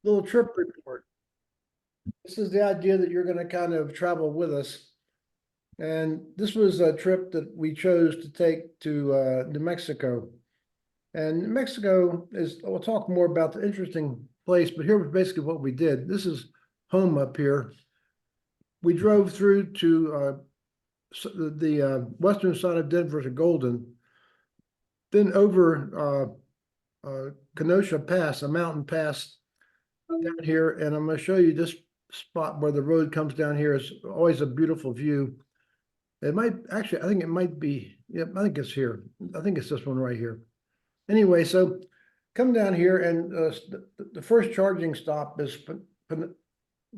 Little trip report. This is the idea that you're gonna kind of travel with us. And this was a trip that we chose to take to New Mexico. And New Mexico is, we'll talk more about the interesting place, but here was basically what we did. This is home up here. We drove through to the western side of Denver to Golden, then over Kenosha Pass, a mountain pass down here, and I'm going to show you this spot where the road comes down here. Is always a beautiful view. It might actually, I think it might be, yeah, I think it's here. I think it's this one right here. Anyway, so come down here and the first charging stop is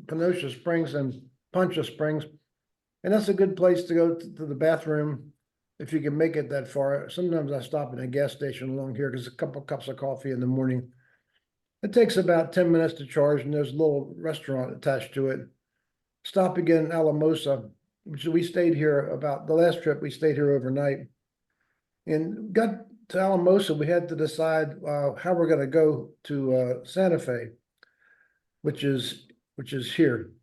Kenosha Springs and Poncha Springs. And that's a good place to go to the bathroom if you can make it that far. Sometimes I stop at a gas station along here because a couple cups of coffee in the morning. It takes about 10 minutes to charge, and there's a little restaurant attached to it. Stop again in Alamosa, which we stayed here about the last trip. We stayed here overnight, and got to Alamosa. We had to decide how we're going to go to Santa Fe, which is here.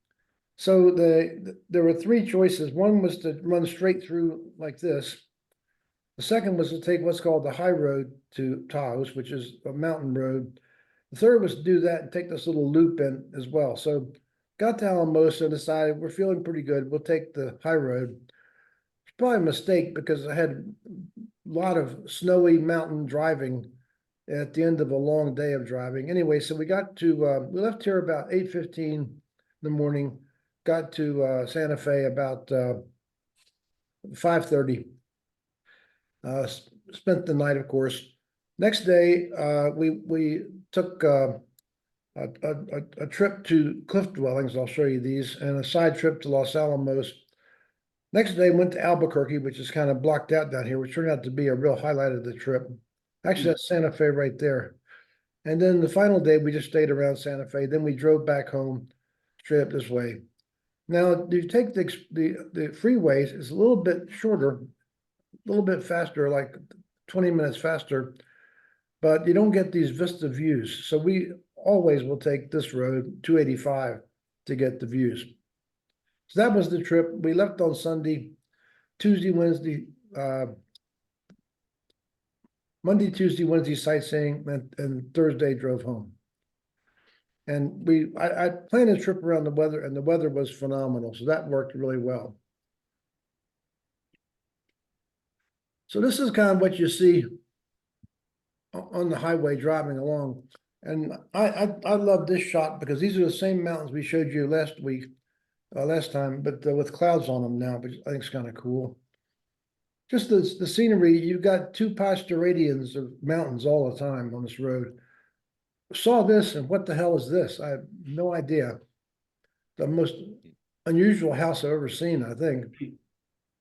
So there were three choices. One was to run straight through like this. The second was to take what's called the high road to Taos, which is a mountain road. The third was to do that and take this little loop in as well. So got to Alamosa and decided we're feeling pretty good. We'll take the high road. It's probably a mistake because I had a lot of snowy mountain driving at the end of a long day of driving. Anyway, so we got to we left here about 8:15 in the morning. Got to Santa Fe about 5:30. Spent the night, of course. Next day, we took a trip to Cliff Dwellings. I'll show you these, and a side trip to Los Alamos. Next day, went to Albuquerque, which is kind of blocked out down here, which turned out to be a real highlight of the trip. Actually, that's Santa Fe right there. And then the final day, we just stayed around Santa Fe. Then we drove back home, straight up this way. Now, you take the freeways, it's a little bit shorter, a little bit faster, like 20 minutes faster, but you don't get these vista views. So we always will take this road, 285, to get the views. So that was the trip. We left on Sunday, Tuesday, Wednesday, Monday, Tuesday, Wednesday sightseeing, and Thursday drove home. And I planned a trip around the weather, and the weather was phenomenal. So that worked really well. So this is kind of what you see on the highway driving along. And I love this shot because these are the same mountains we showed you last time, but with clouds on them now, which I think is kind of cool. Just the scenery, you've got two pasturadians of mountains all the time on this road. Saw this, and what the hell is this? I have no idea. The most unusual house I've ever seen, I think.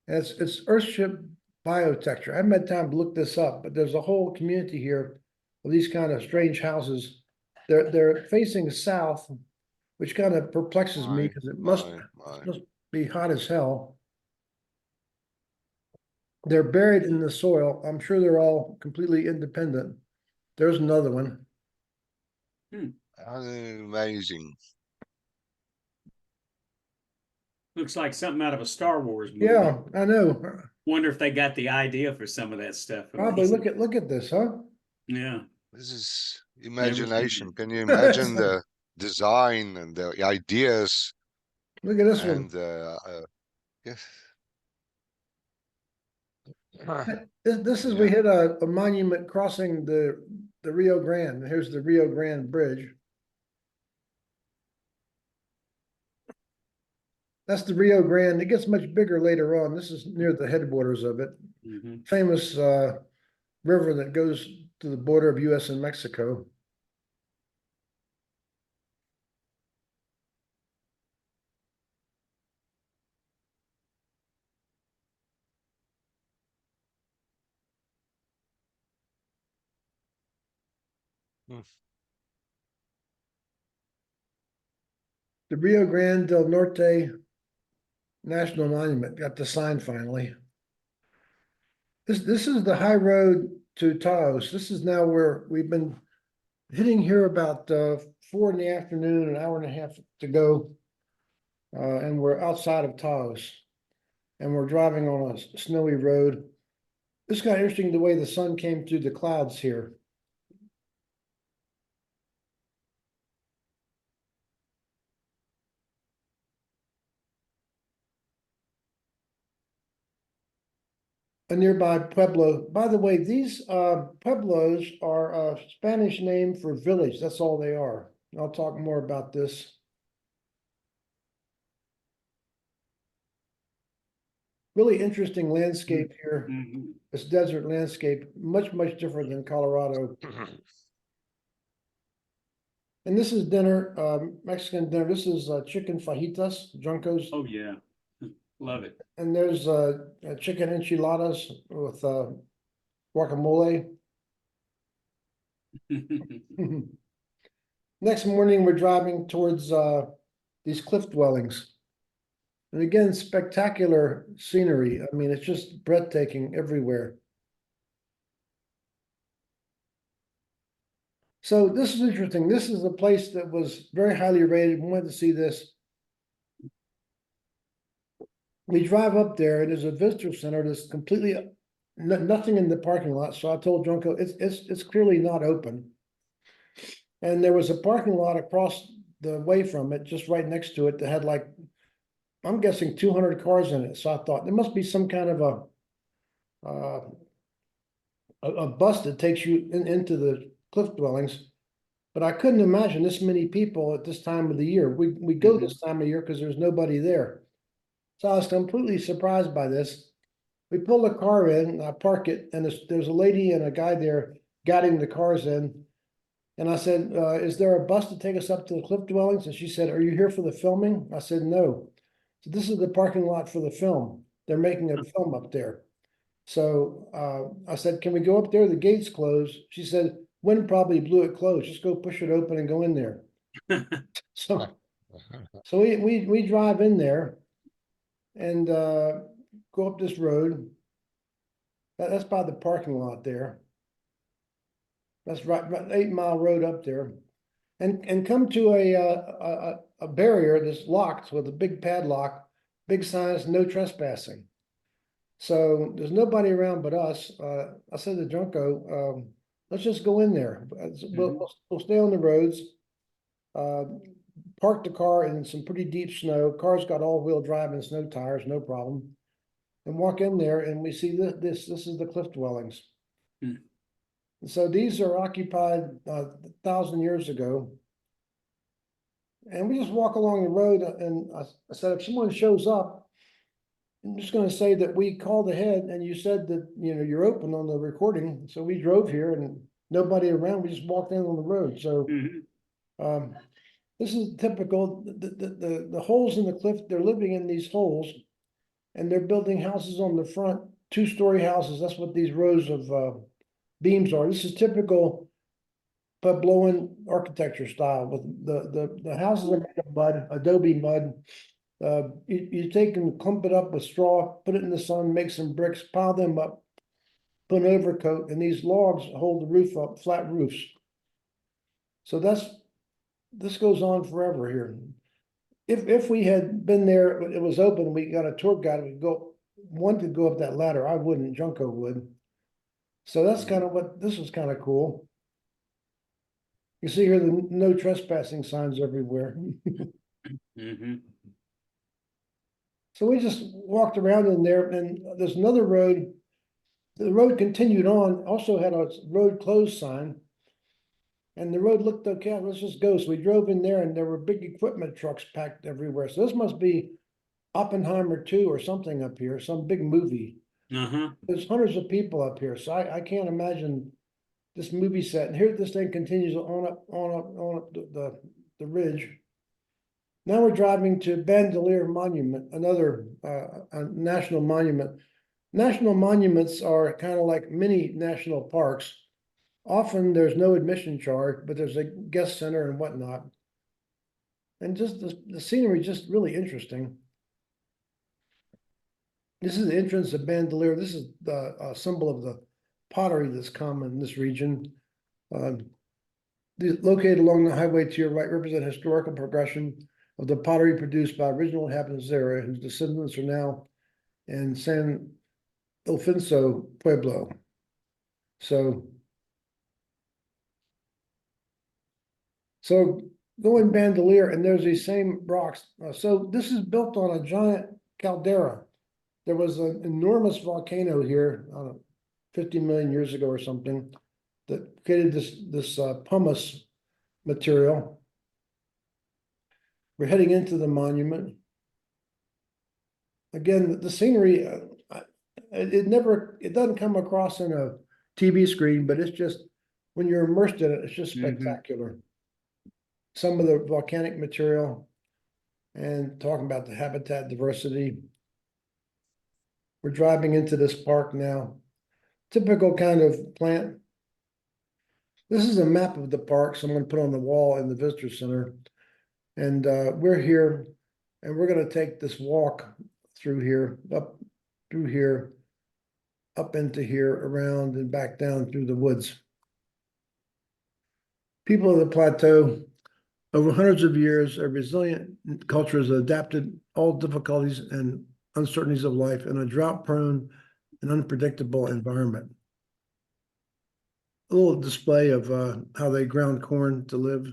And it's Earthship Biotecture. I haven't had time to look this up, but there's a whole community here of these kind of strange houses. They're facing south, which kind of perplexes me because it must be hot as hell. They're buried in the soil. I'm sure they're all completely independent. There's another one. Amazing. Looks like something out of a Star Wars movie. Yeah, I know. Wonder if they got the idea for some of that stuff. Probably look at this, huh? Yeah. This is imagination. Can you imagine the design and the ideas? Look at this And one. yes. This is we hit a monument crossing the Rio Grande. Here's the Rio Grande Bridge. That's the Rio Grande. It gets much bigger later on. This is near the headwaters of it. Famous river that goes to the border of US and Mexico. The Rio Grande del Norte National Monument got the sign finally. This is the high road to Taos. This is now where we've been hitting here about 4 in the afternoon, an hour and a half to go. And we're outside of Taos. And we're driving on a snowy road. It's kind of interesting the way the sun came through the clouds here. A nearby pueblo. By the way, these pueblos are a Spanish name for village. That's all they are. I'll talk more about this. Really interesting landscape here. Mhm. This desert landscape, much different than Colorado. And this is dinner, Mexican dinner. This is chicken fajitas, Juncos. Oh, yeah. Love it. And there's chicken enchiladas with guacamole. Next morning, we're driving towards these cliff dwellings. And again, spectacular scenery. I mean, it's just breathtaking everywhere. So this is interesting. This is a place that was very highly rated. We wanted to see this. We drive up there and there's a visitor center that's completely nothing in the parking lot. So I told Junko, it's clearly not open. And there was a parking lot across the way from it, just right next to it, that had like, I'm guessing 200 cars in it. So I thought there must be some kind of a bus that takes you into the cliff dwellings. But I couldn't imagine this many people at this time of the year. We go this time of year because there's nobody there. So I was completely surprised by this. We pull the car in, I park it, and there's a lady and a guy there guiding the cars in. And I said, is there a bus to take us up to the cliff dwellings? And she said, are you here for the filming? I said, no. So this is the parking lot for the film. They're making a film up there. So I said, can we go up there? The gate's closed. She said, wind probably blew it closed. Just go push it open and go in there. So we drive in there and go up this road. That's by the parking lot there. That's right, 8 Mile road up there. And come to a barrier that's locked with a big padlock, big signs, no trespassing. So there's nobody around but us. I said to Junko, let's just go in there. We'll stay on the roads. Park the car in some pretty deep snow. Car's got all-wheel drive and snow tires, no problem. And walk in there and we see this is the cliff dwellings. Hmm. So these are occupied 1,000 years ago. And we just walk along the road and I said, if someone shows up, I'm just gonna say that we called ahead and you said that, you're open on the recording. So we drove here and nobody around, we just walked in on the road. So Mhm. this is typical, the holes in the cliff, they're living in these holes. And they're building houses on the front, 2-story houses. That's what these rows of beams are. This is typical Puebloan architecture style with the houses are made of mud, adobe mud. You take and clump it up with straw, put it in the sun, make some bricks, pile them up, put an overcoat, and these logs hold the roof up, flat roofs. So this goes on forever here. If we had been there, it was open, we got a tour guide, we one could go up that ladder. I wouldn't, Junko would. So that's kind of what, this was kind of cool. You see here the no trespassing signs everywhere. Mhm. So we just walked around in there and there's another road. The road continued on, also had a road closed sign. And the road looked okay, let's just go. So we drove in there and there were big equipment trucks packed everywhere. So this must be Oppenheimer 2 or something up here, some big movie. Uh-huh. There's hundreds of people up here, so I can't imagine this movie set. And here this thing continues on up the ridge. Now we're driving to Bandelier Monument, another a national monument. National monuments are kind of like mini national parks. Often there's no admission charge, but there's a guest center and whatnot. And just the scenery just really interesting. This is the entrance of Bandelier. This is the symbol of the pottery that's common in this region. located along the highway to your right represent historical progression of the pottery produced by original inhabitants area, whose descendants are now in San Ildefonso Pueblo. So going Bandelier, and there's these same rocks. So this is built on a giant caldera. There was an enormous volcano here, 50 million years ago or something, that created this pumice material. We're heading into the monument. Again, the scenery, it doesn't come across in a TV screen, but it's just, when you're immersed in it, it's just spectacular. Some of the volcanic material and talking about the habitat diversity. We're driving into this park now. Typical kind of plant. This is a map of the park someone put on the wall in the visitor center. And we're here, and we're going to take this walk through here, up through here, up into here, around and back down through the woods. People of the plateau, over hundreds of years, a resilient culture has adapted all difficulties and uncertainties of life in a drought-prone and unpredictable environment. A little display of how they ground corn to live.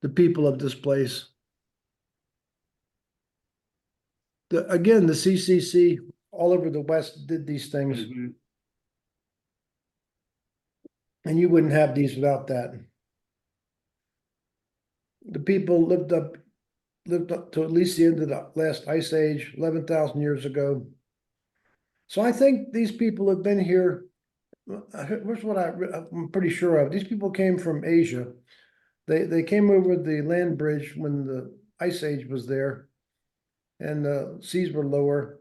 The people of this place. Again, the CCC all over the West did these things. And you wouldn't have these without that. The people lived up to at least the end of the last ice age, 11,000 years ago. So I think these people have been here. Here's what I'm pretty sure of. These people came from Asia. They came over the land bridge when the ice age was there and the seas were lower,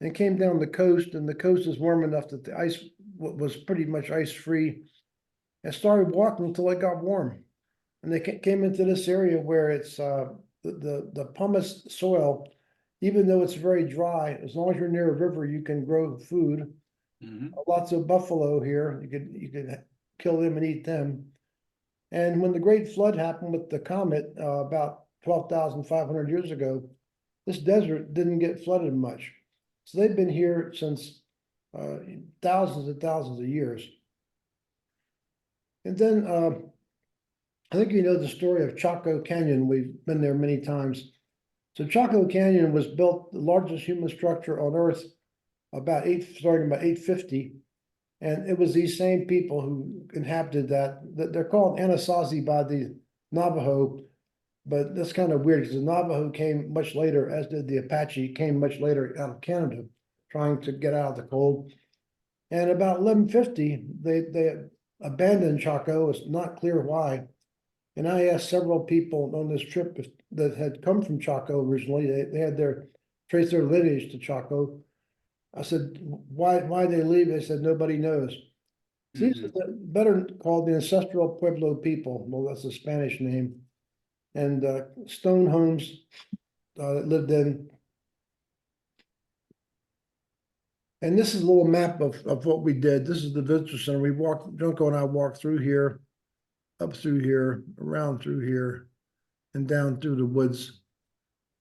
and came down the coast, and the coast is warm enough that the ice was pretty much ice-free, and started walking until it got warm. And they came into this area where it's the pumice soil, even though it's very dry, as long as you're near a river, you can grow food. Lots of buffalo here. You could kill them and eat them. And when the Great Flood happened with the comet about 12,500 years ago, this desert didn't get flooded much. So they've been here since thousands and thousands of years. And then I think you know the story of Chaco Canyon. We've been there many times. So Chaco Canyon was built, the largest human structure on Earth, starting about 850. And it was these same people who inhabited that. They're called Anasazi by the Navajo, but that's kind of weird because the Navajo came much later, as did the Apache, came much later out of Canada, trying to get out of the cold. And about 1150, they abandoned Chaco. It's not clear why. And I asked several people on this trip that had come from Chaco originally. They had traced their lineage to Chaco. I said, why they leave? They said, nobody knows. These are better called the ancestral Pueblo people. Well, that's a Spanish name. And stone homes that lived in. And this is a little map of what we did. This is the visitor center. Junko and I walked through here, up through here, around through here, and down through the woods,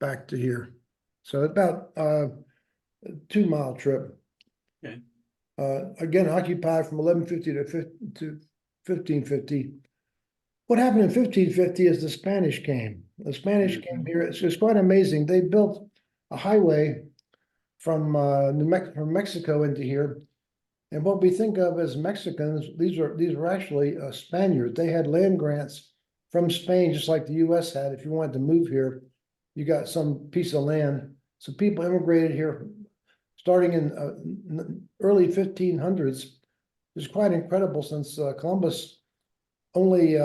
back to here. So about a 2-mile trip. Okay. Again, occupied from 1150 to 1550. What happened in 1550 is the Spanish came. The Spanish came here. It's quite amazing. They built a highway from Mexico into here. And what we think of as Mexicans, these were actually Spaniards. They had land grants from Spain, just like the US had. If you wanted to move here, you got some piece of land. So people immigrated here starting in early 1500s. It's quite incredible since Columbus only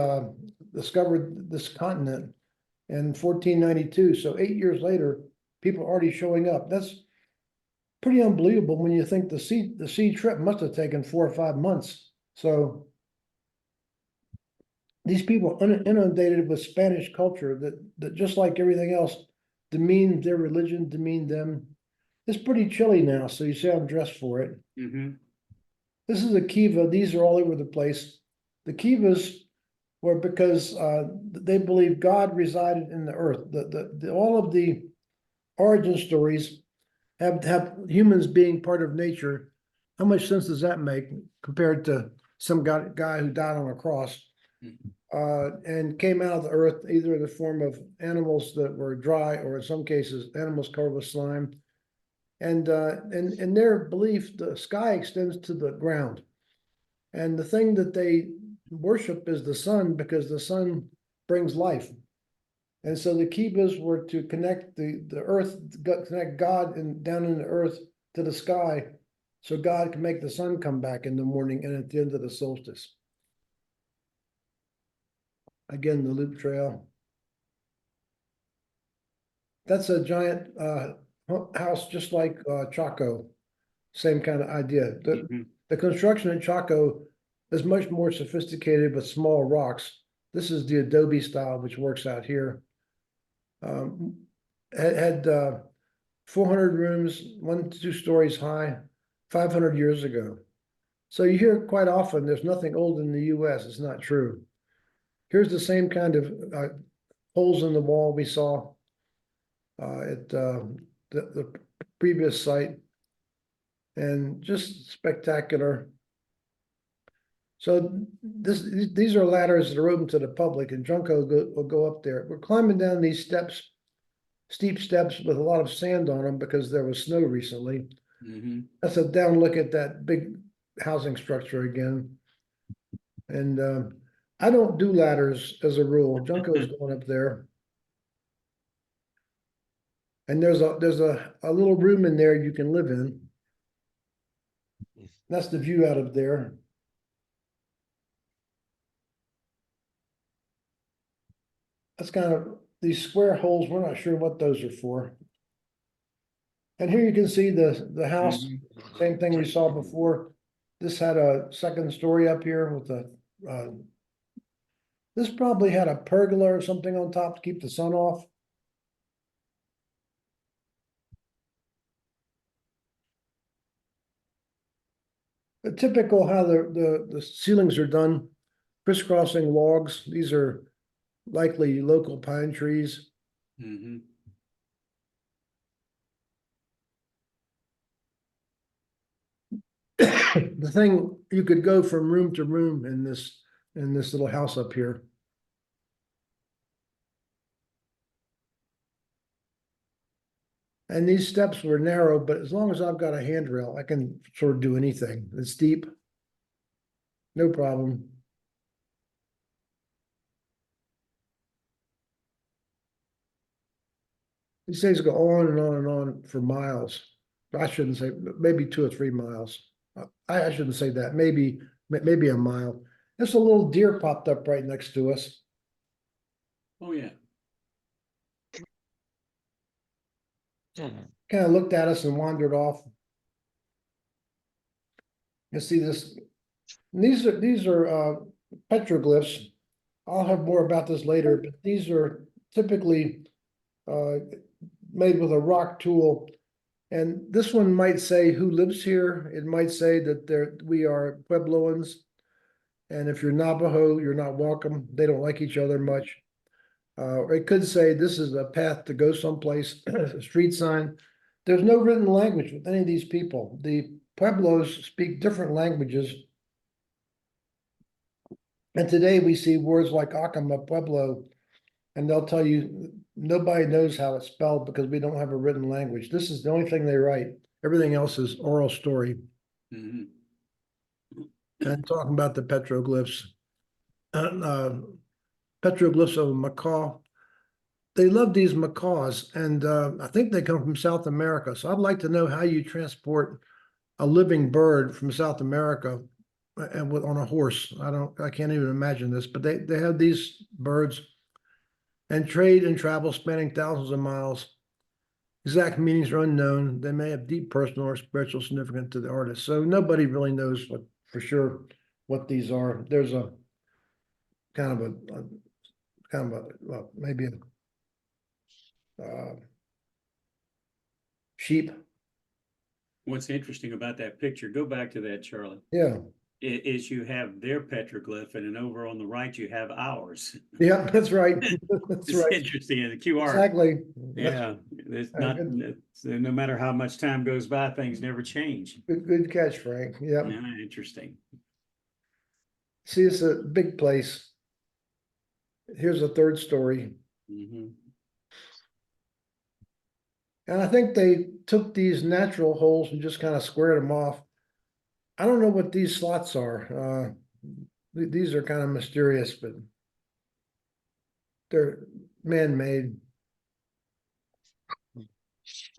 discovered this continent in 1492. So 8 years later, people are already showing up. That's pretty unbelievable when you think the sea trip must have taken 4 or 5 months. So these people inundated with Spanish culture that just like everything else, demeaned their religion, demeaned them. It's pretty chilly now, so you see I'm dressed for it. This is a kiva. These are all over the place. The kivas were because they believe God resided in the earth. All of the origin stories have humans being part of nature. How much sense does that make compared to some guy who died on a cross and came out of the earth either in the form of animals that were dry or in some cases animals covered with slime. And in their belief, the sky extends to the ground. And the thing that they worship is the sun because the sun brings life. And so the kivas were to connect the earth, connect God down in the earth to the sky, so God can make the sun come back in the morning and at the end of the solstice. Again, the loop trail. That's a giant house, just like Chaco. Same kind of idea. The construction in Chaco is much more sophisticated with small rocks. This is the adobe style, which works out here. Had 400 rooms, 1 to 2 stories high, 500 years ago. So you hear quite often, there's nothing old in the US. It's not true. Here's the same kind of holes in the wall we saw at the previous site. And just spectacular. So these are ladders that are open to the public, and Junko will go up there. We're climbing down these steps, steep steps with a lot of sand on them because there was snow recently. That's a down look at that big housing structure again. And I don't do ladders as a rule. Junko is going up there. And there's a little room in there you can live in. That's the view out of there. That's kind of these square holes. We're not sure what those are for. And here you can see the house, same thing we saw before. This had a second story up here with a, this probably had a pergola or something on top to keep the sun off. But typical how the ceilings are done, crisscrossing logs. These are likely local pine trees. The thing, you could go from room to room in this little house up here. And these steps were narrow, but as long as I've got a handrail, I can sort of do anything. It's steep. No problem. These things go on and on and on for miles. I shouldn't say, maybe 2 or 3 miles. I shouldn't say that, maybe a mile. There's a little deer popped up right next to us. Oh, yeah. Kind of looked at us and wandered off. You see this, these are petroglyphs. I'll have more about this later, but these are typically made with a rock tool. And this one might say who lives here. It might say that we are Puebloans. And if you're Navajo, you're not welcome. They don't like each other much. Or it could say this is a path to go someplace, a street sign. There's no written language with any of these people. The Pueblos speak different languages. And today we see words like Acoma Pueblo, and they'll tell you nobody knows how it's spelled because we don't have a written language. This is the only thing they write. Everything else is oral story. And talking about the petroglyphs. Petroglyphs of a macaw. They love these macaws, and I think they come from South America. So I'd like to know how you transport a living bird from South America and on a horse. I can't even imagine this, but they have these birds and trade and travel spanning thousands of miles. Exact meanings are unknown. They may have deep personal or spiritual significance to the artist. So nobody really knows for sure what these are. There's a kind of a well, maybe a sheep. What's interesting about that picture, go back to that, Charlie, Yeah, is you have their petroglyph and then over on the right, you have ours. yeah, that's right. That's It's right. interesting, in the QR. Exactly. Yeah, it's Uh, not, good. no matter how much time goes by, things never change. Good catch, Frank. Yeah. Yeah, interesting. See, it's a big place. Here's a third story. Mhm. And I think they took these natural holes and just kind of squared them off. I don't know what these slots are. These are kind of mysterious, but they're man-made.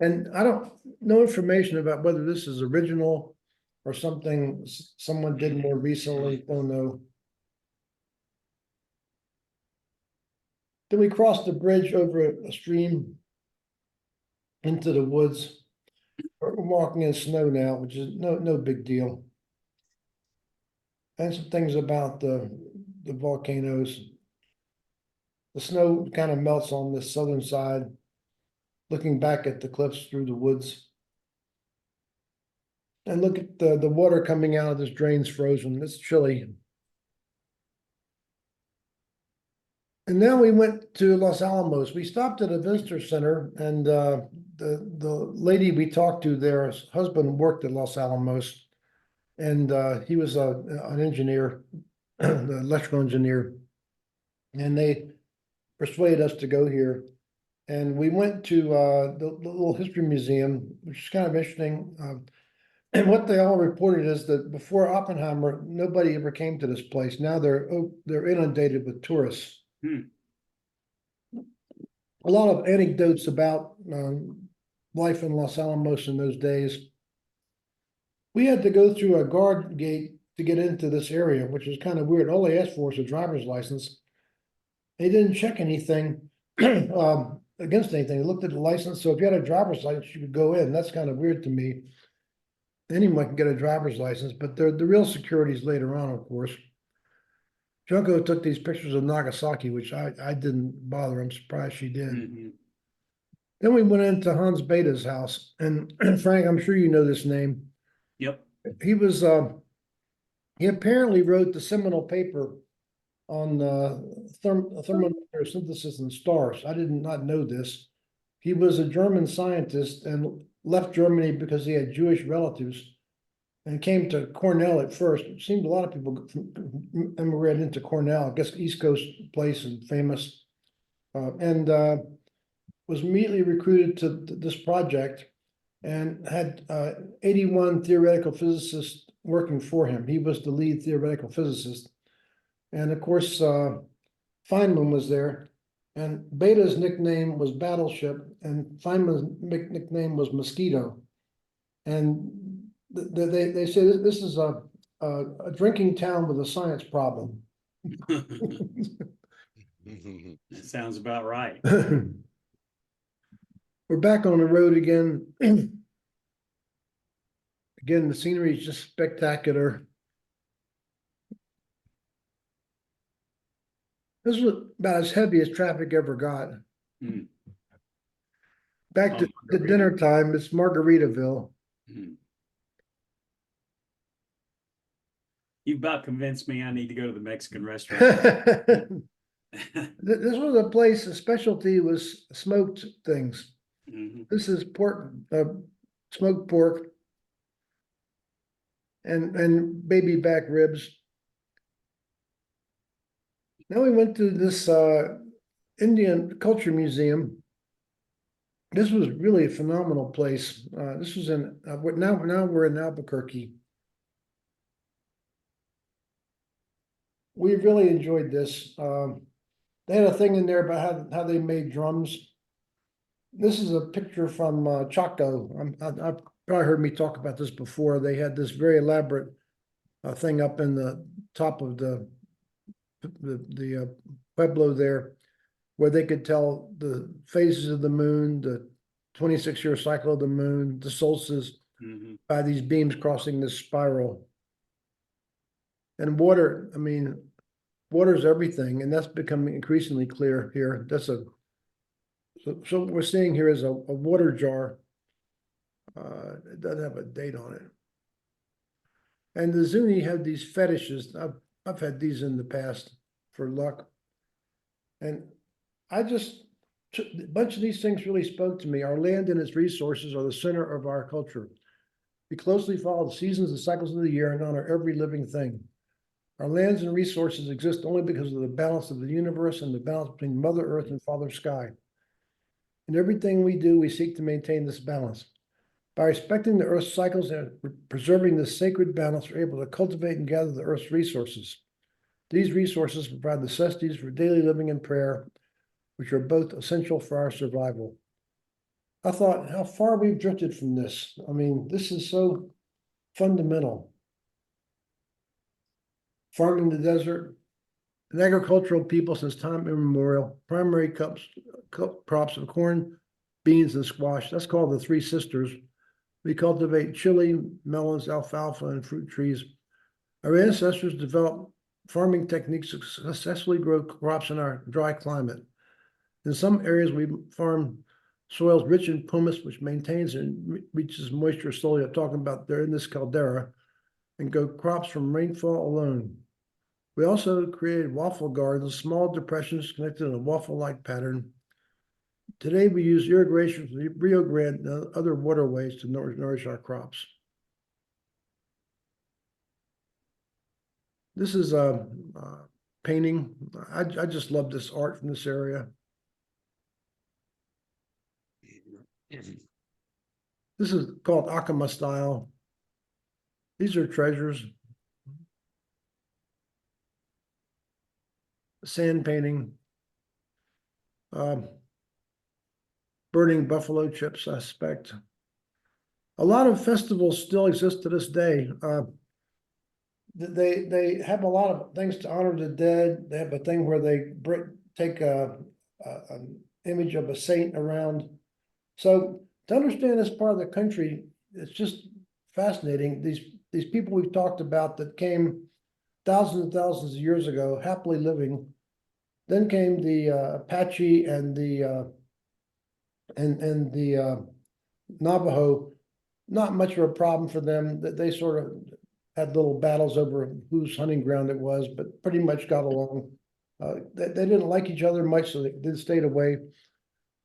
And I don't know information about whether this is original or something someone did more recently. Don't know. Then we crossed the bridge over a stream into the woods. We're walking in snow now, which is no big deal. And some things about the volcanoes. The snow kind of melts on the southern side, looking back at the cliffs through the woods. And look at the water coming out of this drain's frozen. It's chilly. And now we went to Los Alamos. We stopped at a visitor center, and the lady we talked to there, his husband worked at Los Alamos, and he was an engineer, the electrical engineer, and they persuaded us to go here. And we went to the little history museum, which is kind of interesting. And what they all reported is that before Oppenheimer, nobody ever came to this place. Now they're inundated with tourists. A lot of anecdotes about life in Los Alamos in those days. We had to go through a guard gate to get into this area, which is kind of weird. All they asked for was a driver's license. They didn't check anything against anything. They looked at the license. So if you had a driver's license, you could go in. That's kind of weird to me. Anyone can get a driver's license, but the real security is later on, of course. Junko took these pictures of Nagasaki, which I didn't bother. I'm surprised she did. Mhm. Then we went into Hans Beta's house, and Frank, I'm sure you know this name. Yep. He was he apparently wrote the seminal paper on thermonuclear synthesis in stars. I did not know this. He was a German scientist and left Germany because he had Jewish relatives and came to Cornell at first. It seemed a lot of people immigrated into Cornell, I guess East Coast place and famous, and was immediately recruited to this project and had 81 theoretical physicists working for him. He was the lead theoretical physicist. And of course, Feynman was there. And Beta's nickname was Battleship, and Feynman's nickname was Mosquito. And they say this is a drinking town with a science problem. That sounds about right. We're back on the road again. Again, the scenery is just spectacular. This was about as heavy as traffic ever got. Mm. Back to the Margarita. dinner time, it's Margaritaville. Mhm. You about convinced me I need to go to the Mexican restaurant. This was a place, the specialty was smoked things. Mhm. This is pork, smoked pork and baby back ribs. Now we went to this Indian Culture Museum. This was really a phenomenal place. This was in now we're in Albuquerque. We really enjoyed this. They had a thing in there about how they made drums. This is a picture from Chaco. I've probably heard me talk about this before. They had this very elaborate thing up in the top of the pueblo there, where they could tell the phases of the moon, the 26-year cycle of the moon, the solstice, Mhm. by these beams crossing this spiral. And water, I mean, water's everything, and that's becoming increasingly clear here. So what we're seeing here is a water jar It doesn't have a date on it. And the Zuni have these fetishes. I've had these in the past for luck. And a bunch of these things really spoke to me. Our land and its resources are the center of our culture. We closely follow the seasons and cycles of the year and honor every living thing. Our lands and resources exist only because of the balance of the universe and the balance between Mother Earth and Father Sky. In everything we do, we seek to maintain this balance. By respecting the Earth's cycles and preserving this sacred balance, we're able to cultivate and gather the Earth's resources. These resources provide necessities for daily living and prayer, which are both essential for our survival. I thought how far we've drifted from this. I mean, this is so fundamental. Farming the desert, an agricultural people since time immemorial, primary crops of corn, beans, and squash. That's called the Three Sisters. We cultivate chili, melons, alfalfa, and fruit trees. Our ancestors developed farming techniques to successfully grow crops in our dry climate. In some areas, we farm soils rich in pumice, which maintains and reaches moisture slowly. I'm talking about they're in this caldera, and grow crops from rainfall alone. We also created waffle gardens, small depressions connected in a waffle-like pattern. Today, we use irrigation from the Rio Grande and other waterways to nourish our crops. This is a painting. I just love this art from this area. This is called Acoma style. These are treasures. Sand painting. Burning buffalo chips, I suspect. A lot of festivals still exist to this day. They have a lot of things to honor the dead. They have a thing where they take an image of a saint around. So to understand this part of the country, it's just fascinating. These people we've talked about that came thousands and thousands of years ago, happily living. Then came the Apache and the Navajo. Not much of a problem for them. That they sort of had little battles over whose hunting ground it was, but pretty much got along. They didn't like each other much, so they stayed away.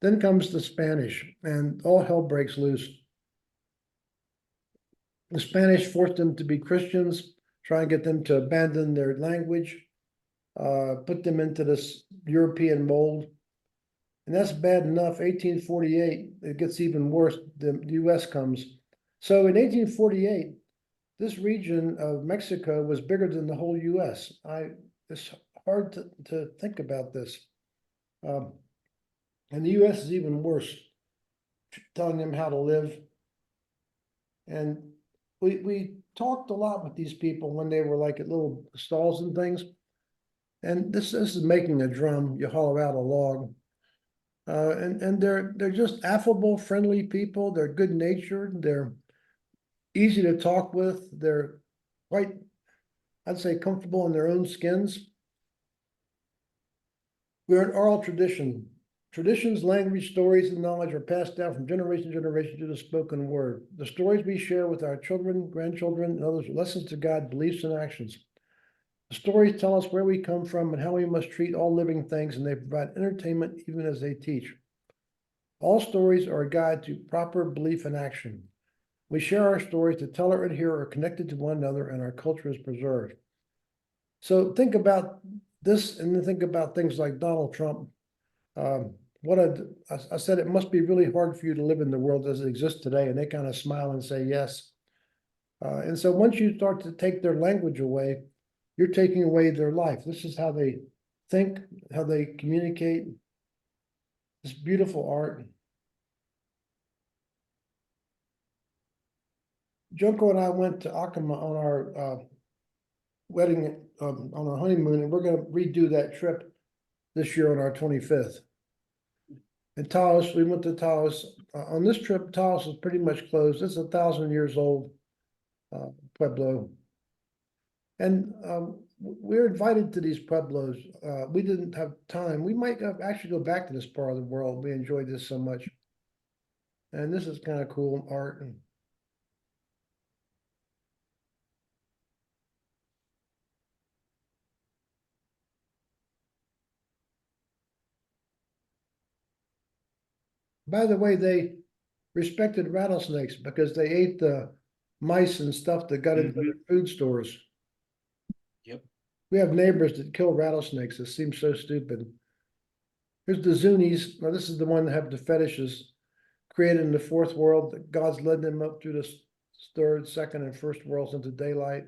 Then comes the Spanish, and all hell breaks loose. The Spanish forced them to be Christians, try and get them to abandon their language, put them into this European mold. And that's bad enough. 1848, it gets even worse. The US comes. So in 1848, this region of Mexico was bigger than the whole US. It's hard to think about this. And the US is even worse, telling them how to live. And we talked a lot with these people when they were like at little stalls and things. And this is making a drum. You hollow out a log. And they're just affable, friendly people. They're good natured. They're easy to talk with. They're quite, I'd say, comfortable in their own skins. We're an oral tradition. Traditions, language, stories, and knowledge are passed down from generation to generation to the spoken word. The stories we share with our children, grandchildren, and others are lessons to guide beliefs and actions. The stories tell us where we come from and how we must treat all living things, and they provide entertainment even as they teach. All stories are a guide to proper belief and action. We share our stories to tell or adhere are connected to one another, and our culture is preserved. So think about this, and then think about things like Donald Trump. I said it must be really hard for you to live in the world as it exists today, and they kind of smile and say yes. And so once you start to take their language away, you're taking away their life. This is how they think, how they communicate. This beautiful art. Junko and I went to Acoma on our wedding, on our honeymoon, and we're going to redo that trip this year on our 25th. In Taos, we went to Taos. On this trip, Taos is pretty much closed. It's 1,000 years old, Pueblo. And we're invited to these Pueblos. We didn't have time. We might actually go back to this part of the world. We enjoyed this so much. And this is kind of cool art. And by the way, they respected rattlesnakes because they ate the mice and stuff that got into Mhm. the food stores. Yep. We have neighbors that kill rattlesnakes. It seems so stupid. Here's the Zunies. Now, this is the one that have the fetishes created in the fourth world. That God's led them up through the third, second, and first worlds into daylight.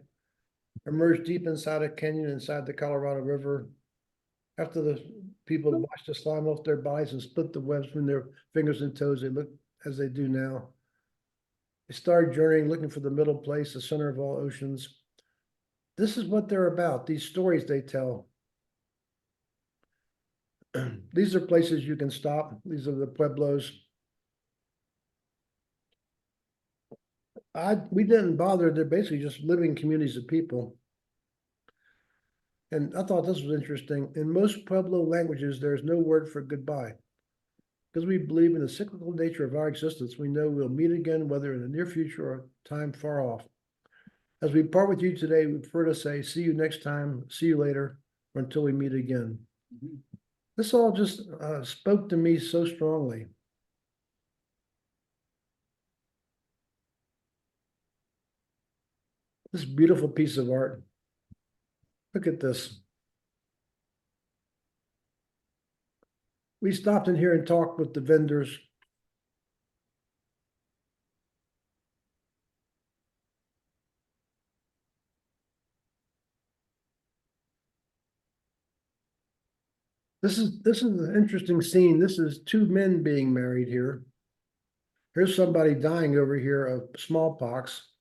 Emerged deep inside a canyon inside the Colorado River. After the people washed the slime off their bodies and split the webs from their fingers and toes, they look as they do now. They started journeying, looking for the middle place, the center of all oceans. This is what they're about, these stories they tell. These are places you can stop. These are the pueblos. We didn't bother. They're basically just living communities of people. And I thought this was interesting. In most Pueblo languages, there's no word for goodbye. Because we believe in the cyclical nature of our existence, we know we'll meet again, whether in the near future or time far off. As we part with you today, we prefer to say, see you next time, see you later, or until we meet again. Mhm. This all just spoke to me so strongly. This beautiful piece of art. Look at this. We stopped in here and talked with the vendors. This is an interesting scene. This is two men being married here. Here's somebody dying over here of smallpox.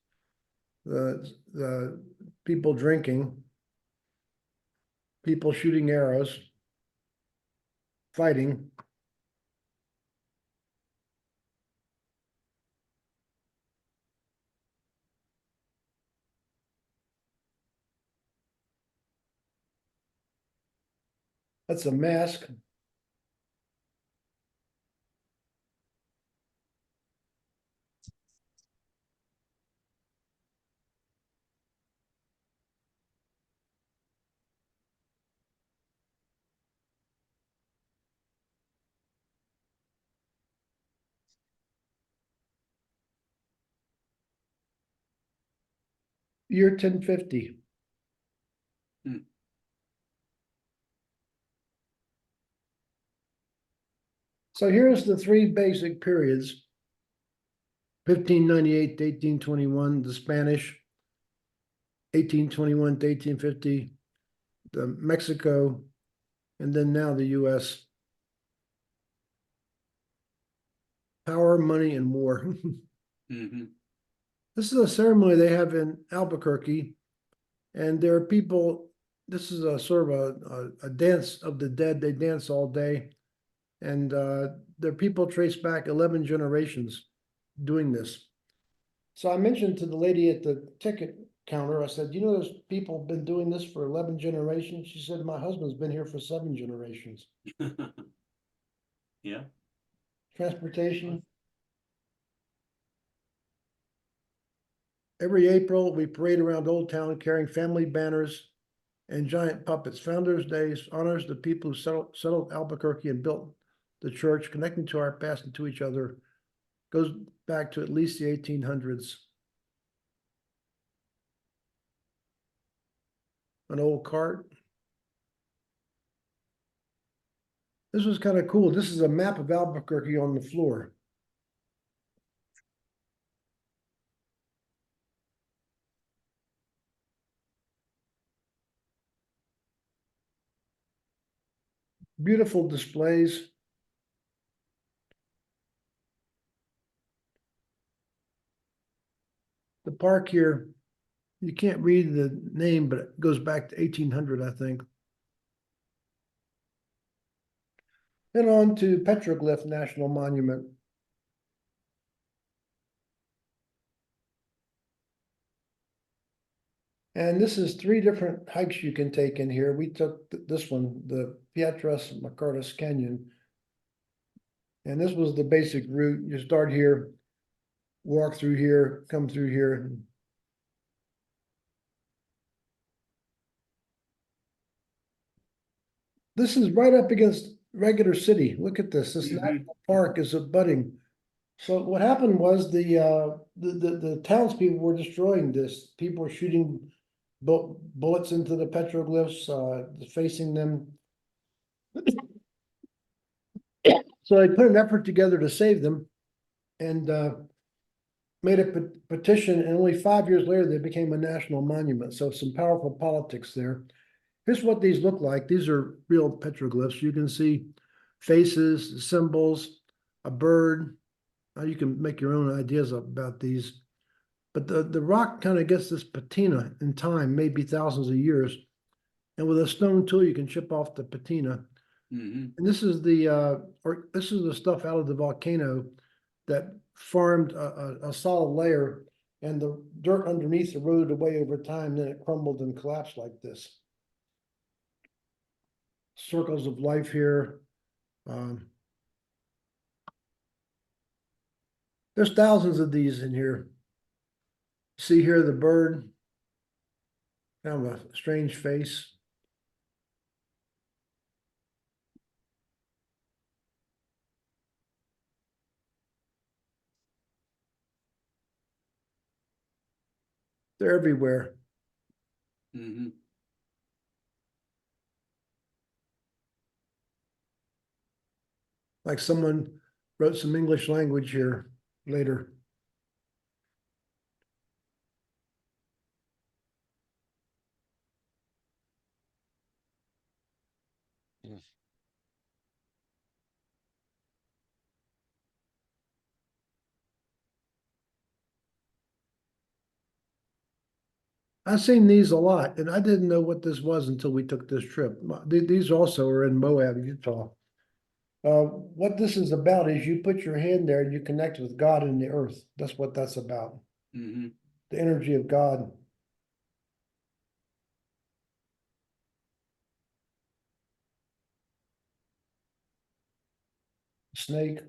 The people drinking, people shooting arrows, fighting. That's a mask. Year 1050. Hmm. So here's the three basic periods. 1598 to 1821, the Spanish, 1821 to 1850, the Mexico, and then now the US. Power, money, and war. Mhm. This is a ceremony they have in Albuquerque, and there are people. This is a sort of a dance of the dead. They dance all day, and there are people traced back 11 generations doing this. So I mentioned to the lady at the ticket counter, I said, you know, there's people been doing this for 11 generations. She said, my husband's been here for 7 generations. Yeah. Transportation. Every April, we parade around Old Town carrying family banners and giant puppets. Founders Day honors the people who settled Albuquerque and built the church, connecting to our past and to each other. Goes back to at least the 1800s. An old cart. This was kind of cool. This is a map of Albuquerque on the floor. Beautiful displays. The park here, you can't read the name, but it goes back to 1800, I think. And on to Petroglyph National Monument. And this is 3 different hikes you can take in here. We took this one, the Piedras Macardus Canyon. And this was the basic route. You start here, walk through here, come through here. This is right up against regular city. Look at this. This Mhm. national park is abutting. So what happened was the townspeople were destroying this. People were shooting bullets into the petroglyphs, facing them. So they put an effort together to save them and made a petition, and only 5 years later, they became a national monument. So some powerful politics there. Here's what these look like. These are real petroglyphs. You can see faces, symbols, a bird. You can make your own ideas about these. But the rock kind of gets this patina in time, maybe thousands of years. And with a stone tool, you can chip off the patina. Mhm. And this is this is the stuff out of the volcano that formed a solid layer, and the dirt underneath eroded away over time, then it crumbled and collapsed like this. Circles of life here. There's thousands of these in here. See here the bird, kind of a strange face. They're everywhere. Mhm. Like someone wrote some English language here later. I've seen these a lot, and I didn't know what this was until we took this trip. These also are in Moab, Utah. What this is about is you put your hand there and you connect with God and the earth. That's what that's about. Mhm. The energy of God. Snake.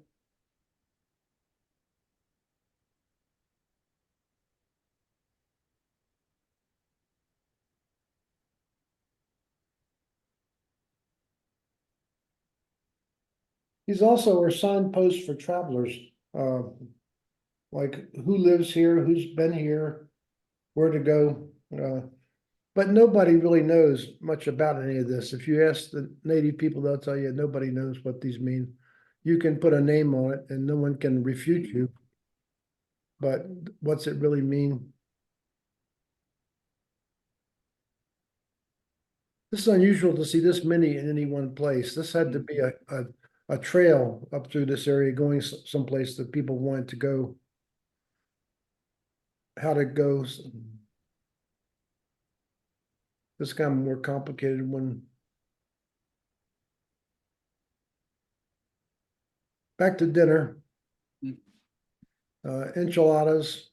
These also are signposts for travelers. Uh, like who lives here, who's been here, where to go. But nobody really knows much about any of this. If you ask the native people, they'll tell you nobody knows what these mean. You can put a name on it and no one can refute you. But what's it really mean? This is unusual to see this many in any one place. This had to be a trail up through this area going someplace that people wanted to go. How to go. This kind of more complicated one. Back to dinner. Enchiladas,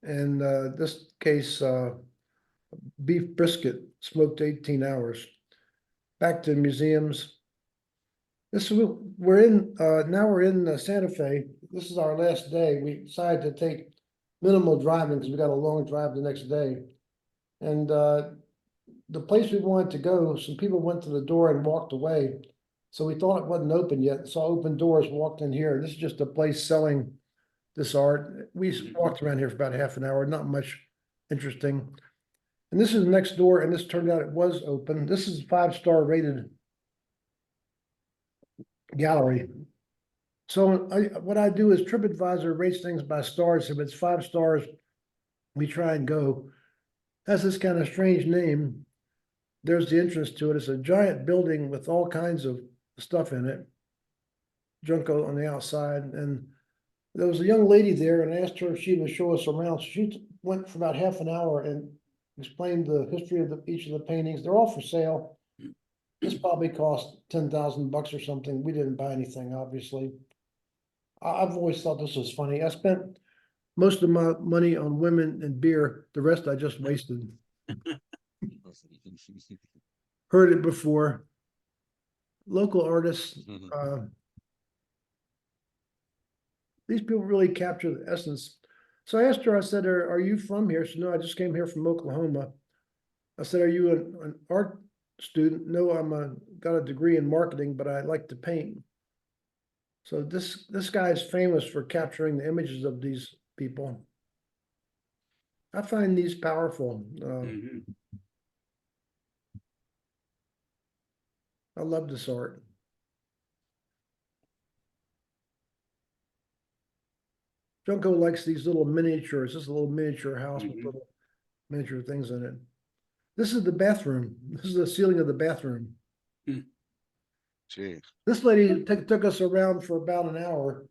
and this case, beef brisket smoked 18 hours. Back to museums. We're in now we're in Santa Fe. This is our last day. We decided to take minimal driving because we got a long drive the next day. And the place we wanted to go, some people went to the door and walked away. So we thought it wasn't open yet. Saw open doors, walked in here. This is just a place selling this art. We walked around here for about half an hour, not much interesting. And this is next door, and this turned out it was open. This is a 5-star rated gallery. So what I do is TripAdvisor rates things by stars. If it's 5 stars, we try and go. Has this kind of strange name. There's the entrance to it. It's a giant building with all kinds of stuff in it. Junk on the outside. And there was a young lady there, and I asked her if she would show us around. So she went for about half an hour and explained the history of each of the paintings. They're all for sale. This probably cost $10,000 or something. We didn't buy anything, obviously. I've always thought this was funny. I spent most of my money on women and beer. The rest I just wasted. Heard it before. Local artists, these people really capture the essence. So I asked her, I said, are you from here? She said, no, I just came here from Oklahoma. I said, are you an art student? No, got a degree in marketing, but I like to paint. So this guy is famous for capturing the images of these people. I find these powerful. Mhm. I love this art. Junko likes these little miniatures, this little miniature house with Mhm. little miniature things in it. This is the bathroom. This is the ceiling of the bathroom. Gee, This lady took us around for about an hour.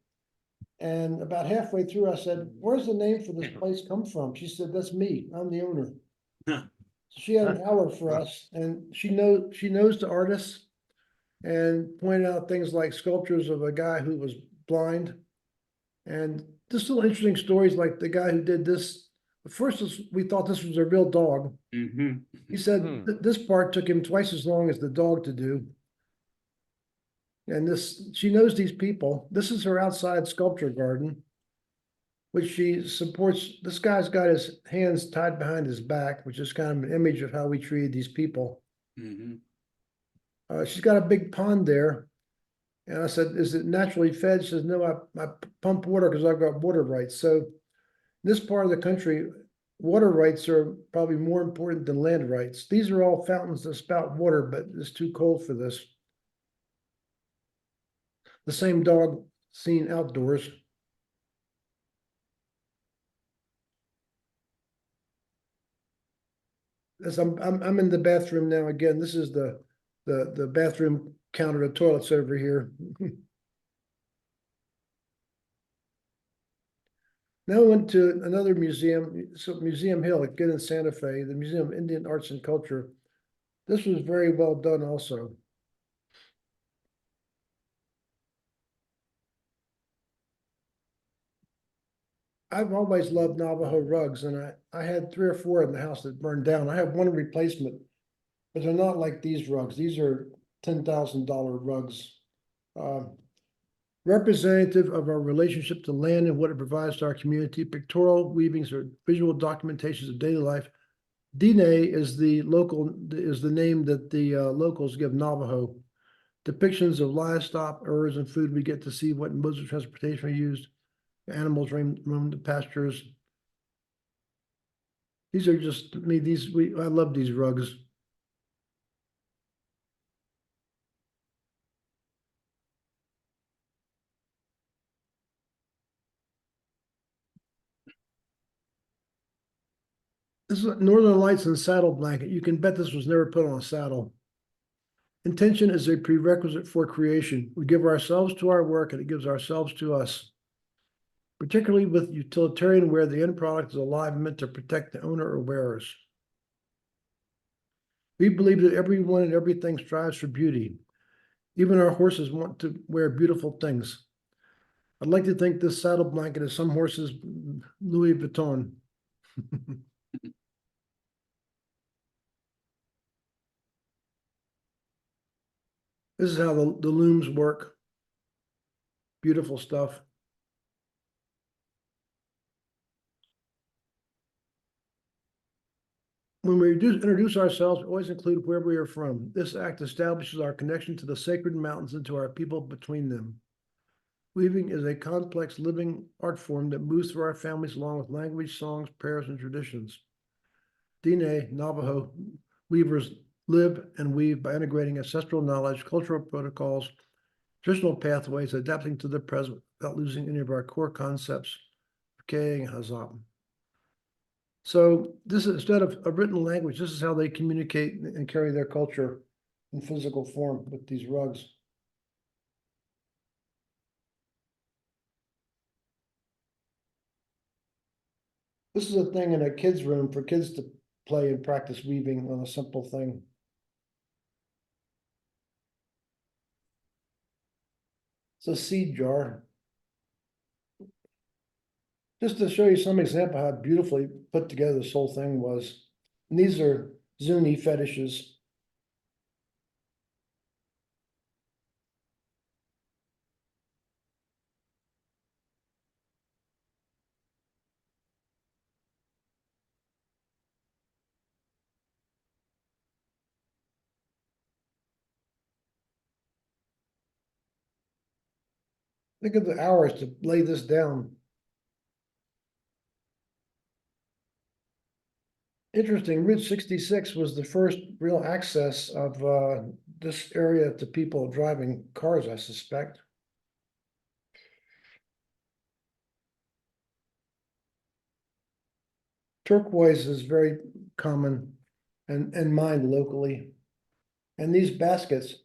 And about halfway through, I said, where's the name for this place come from? She said, that's me. I'm the owner. Huh. She had an hour for us and she knows the artists and pointed out things like sculptures of a guy who was blind. And just little interesting stories like the guy who did this. At first, we thought this was a real dog. Mhm. He said Hmm. this part took him twice as long as the dog to do. And she knows these people. This is her outside sculpture garden, which she supports. This guy's got his hands tied behind his back, which is kind of an image of how we treated these people. Mhm. She's got a big pond there. And I said, is it naturally fed? She says, no, I pump water because I've got water rights. So this part of the country, water rights are probably more important than land rights. These are all fountains that spout water, but it's too cold for this. The same dog seen outdoors. As I'm in the bathroom now again. This is the bathroom counter. The toilet's over here. Now I went to another museum, so Museum Hill again in Santa Fe, the Museum of Indian Arts and Culture. This was very well done also. I've always loved Navajo rugs, and I had 3 or 4 in the house that burned down. I have one replacement, but they're not like these rugs. These are $10,000 rugs. Representative of our relationship to land and what it provides to our community. Pictorial weavings are visual documentations of daily life. Dine is the name that the locals give Navajo. Depictions of livestock, herbs, and food. We get to see what modes of transportation are used. Animals roam the pastures. These are just me. I love these rugs. This is Northern Lights and saddle blanket. You can bet this was never put on a saddle. Intention is a prerequisite for creation. We give ourselves to our work and it gives ourselves to us. Particularly with utilitarian where the end product is alive and meant to protect the owner or wearers. We believe that everyone and everything strives for beauty. Even our horses want to wear beautiful things. I'd like to think this saddle blanket is some horses' Louis Vuitton. This is how the looms work. Beautiful stuff. When we introduce ourselves, we always include where we are from. This act establishes our connection to the sacred mountains and to our people between them. Weaving is a complex living art form that moves through our families along with language, songs, prayers, and traditions. Dine, Navajo weavers live and weave by integrating ancestral knowledge, cultural protocols, traditional pathways, adapting to the present without losing any of our core concepts, K'eng Hazam. So this is, instead of a written language, this is how they communicate and carry their culture in physical form with these rugs. This is a thing in a kid's room for kids to play and practice weaving on a simple thing. It's a seed jar. Just to show you some example how beautifully put together this whole thing was. And these are Zuni fetishes. Think of the hours to lay this down. Interesting, Route 66 was the first real access of this area to people driving cars, I suspect. Turquoise is very common and mined locally. And these baskets,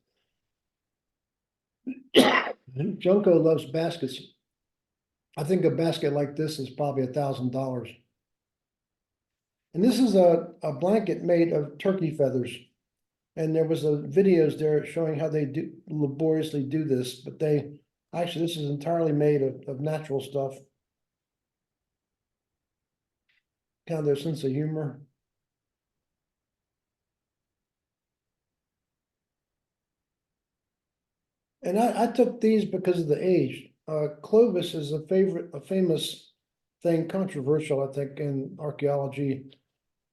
Junko loves baskets. I think a basket like this is probably $1,000. And this is a blanket made of turkey feathers. And there was a videos there showing how they do laboriously do this, but actually this is entirely made of natural stuff. Kind of their sense of humor. And I took these because of the age. Clovis is a famous thing, controversial, I think, in archaeology,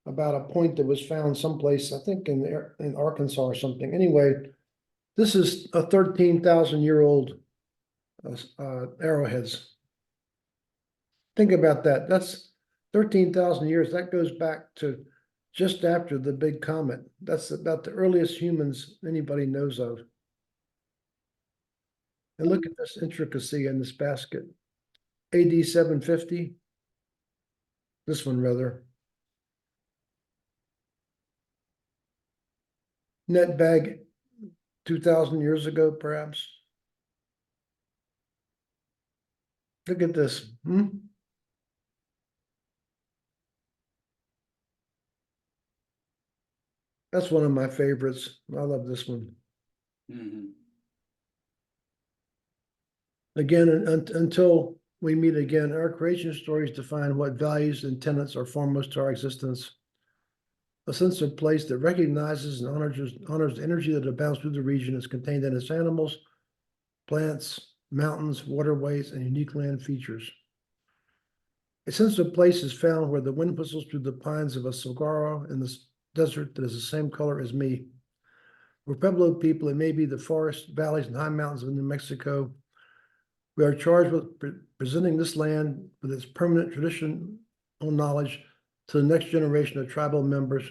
about a point that was found someplace, I think in Arkansas or something. Anyway, this is a 13,000-year-old arrowheads. Think about that. That's 13,000 years. That goes back to just after the big comet. That's about the earliest humans anybody knows of. And look at this intricacy in this basket. AD 750. This one rather. Net bag 2,000 years ago, perhaps. Look at this. That's one of my favorites. I love this one. Again, until we meet again, our creation stories define what values and tenets are foremost to our existence. A sense of place that recognizes and honors the energy that abounds through the region is contained in its animals, plants, mountains, waterways, and unique land features. A sense of place is found where the wind whistles through the pines of a saguaro in the desert that is the same color as me. We're Pueblo people, it may be the forests, valleys, and high mountains of New Mexico. We are charged with presenting this land with its permanent traditional knowledge to the next generation of tribal members.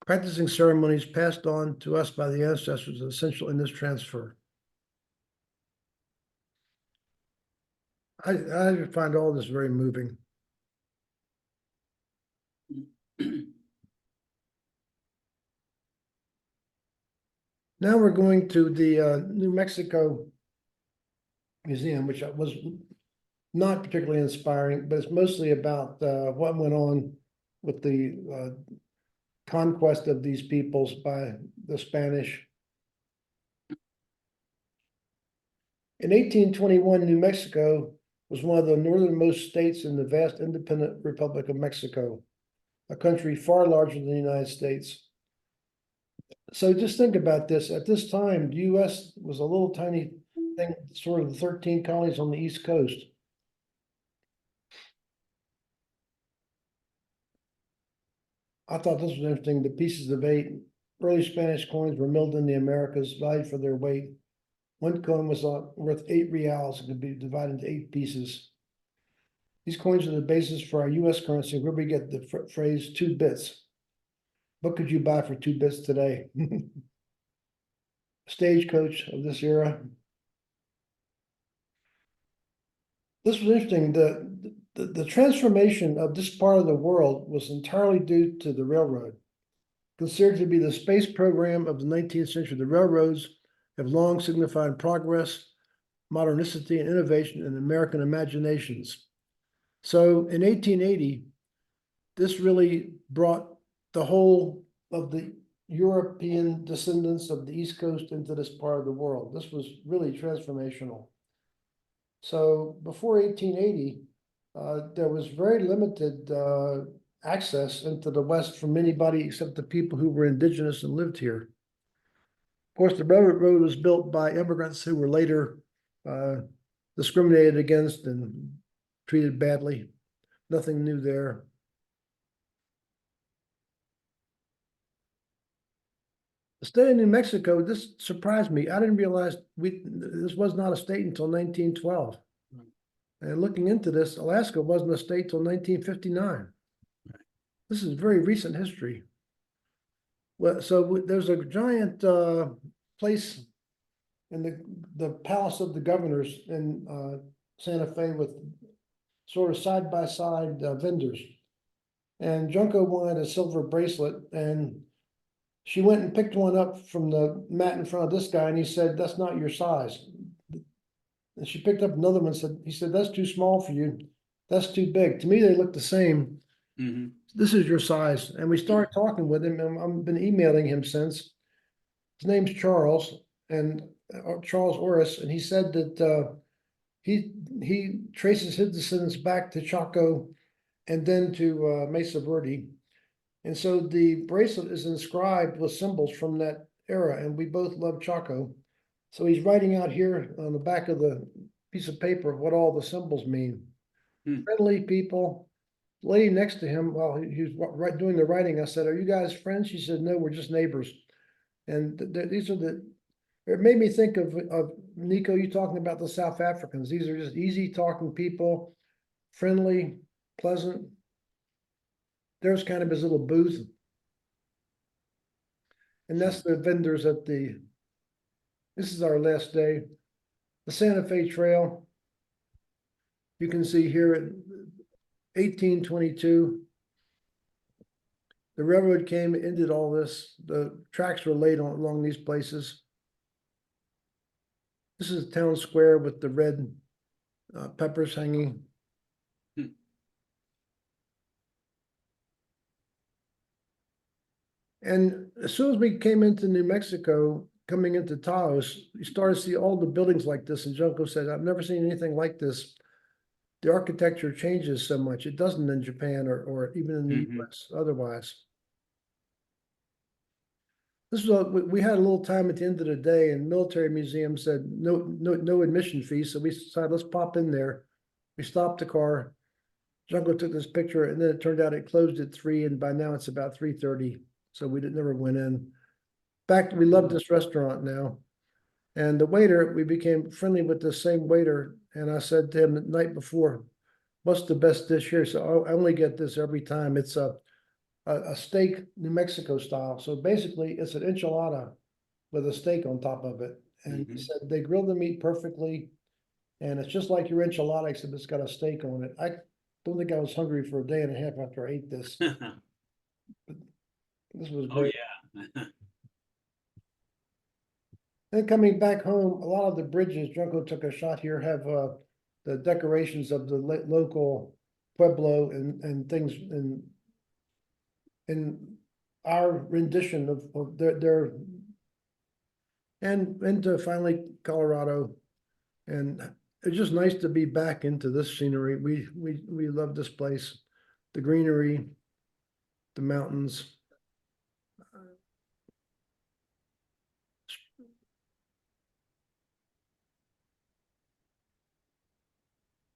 Practicing ceremonies passed on to us by the ancestors is essential in this transfer. I find all this very moving. Now we're going to the New Mexico Museum, which was not particularly inspiring, but it's mostly about what went on with the conquest of these peoples by the Spanish. In 1821, New Mexico was one of the northernmost states in the vast independent Republic of Mexico, a country far larger than the United States. So just think about this. At this time, the US was a little tiny thing, sort of the 13 colonies on the East Coast. I thought this was interesting. The pieces of 8 early Spanish coins were milled in the Americas, valued for their weight. One coin was worth 8 reals and could be divided into 8 pieces. These coins are the basis for our US currency, where we get the phrase 2 bits. What could you buy for 2 bits today? Stagecoach of this era. This was interesting. The transformation of this part of the world was entirely due to the railroad. Considered to be the space program of the 19th century, the railroads have long signified progress, modernicity, and innovation in American imaginations. So in 1880, this really brought the whole of the European descendants of the East Coast into this part of the world. This was really transformational. So before 1880, there was very limited access into the West from anybody except the people who were indigenous and lived here. Of course, the railroad was built by immigrants who were later discriminated against and treated badly. Nothing new there. The state of New Mexico, this surprised me. I didn't realize this was not a state until 1912. And looking into this, Alaska wasn't a state till 1959. This is very recent history. Well, so there's a giant place in the Palace of the Governors in Santa Fe with sort of side-by-side vendors. And Junko wanted a silver bracelet, and she went and picked one up from the mat in front of this guy, and he said, "That's not your size." And she picked up another one, he said, "That's too small for you. That's too big." To me, they look the same. Mhm. This is your size. And we started talking with him, and I've been emailing him since. His name's Charles, and Charles Orris, and he said that he traces his descendants back to Chaco and then to Mesa Verde. And so the bracelet is inscribed with symbols from that era, and we both love Chaco. So he's writing out here on the back of the piece of paper what all the symbols mean. Friendly people. Lady next to him, while he was doing the writing, I said, "Are you guys friends?" She said, "No, we're just neighbors." And these are it made me think of Nico, you talking about the South Africans. These are just easy talking people, friendly, pleasant. There's kind of his little booth. And that's the vendors this is our last day. The Santa Fe Trail. You can see here at 1822. The railroad came, ended all this. The tracks were laid along these places. This is town square with the red peppers hanging. And as soon as we came into New Mexico, coming into Taos, you started to see all the buildings like this. And Junko said, "I've never seen anything like this. The architecture changes so much. It doesn't in Japan or even in the US otherwise." This was we had a little time at the end of the day, and military museum said no admission fee. So we decided, let's pop in there. We stopped the car. Junko took this picture, and then it turned out it closed at 3, and by now it's about 3:30. So we never went in. In fact, we love this restaurant now. And the waiter, we became friendly with the same waiter. And I said to him the night before, "What's the best dish here?" So I only get this every time. It's a steak, New Mexico style. So basically, it's an enchilada with a steak on top of it. And he said they grill the meat perfectly, and it's just like your enchilada, except it's got a steak on it. I don't think I was hungry for a day and a half after I ate this. This was Oh, great. yeah. And coming back home, a lot of the bridges, Junko took a shot here, have the decorations of the local Pueblo and things in our rendition of their and into finally Colorado. And it's just nice to be back into this scenery. We love this place, the greenery, the mountains.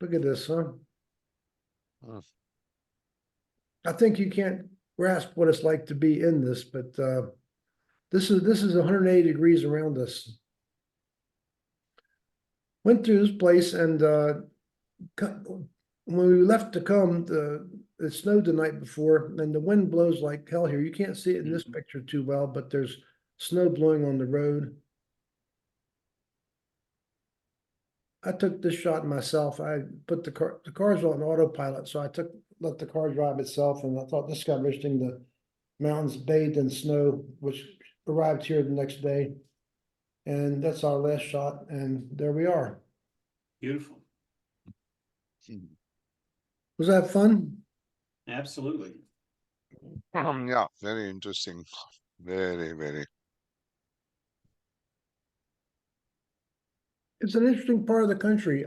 Look at this, huh? Hmm. I think you can't grasp what it's like to be in this, but this is 180 degrees around us. Went through this place, and when we left Tacoma, it snowed the night before, and the wind blows like hell here. You can't see it in this picture too well, but there's snow blowing on the road. I took this shot myself. I put the car's on autopilot, so I let the car drive itself, and I thought this got interesting. The mountains bathed in snow, which arrived here the next day. And that's our last shot, and there we are. Beautiful. Was that fun? Absolutely. Yeah, very interesting. Very, very. It's an interesting part of the country.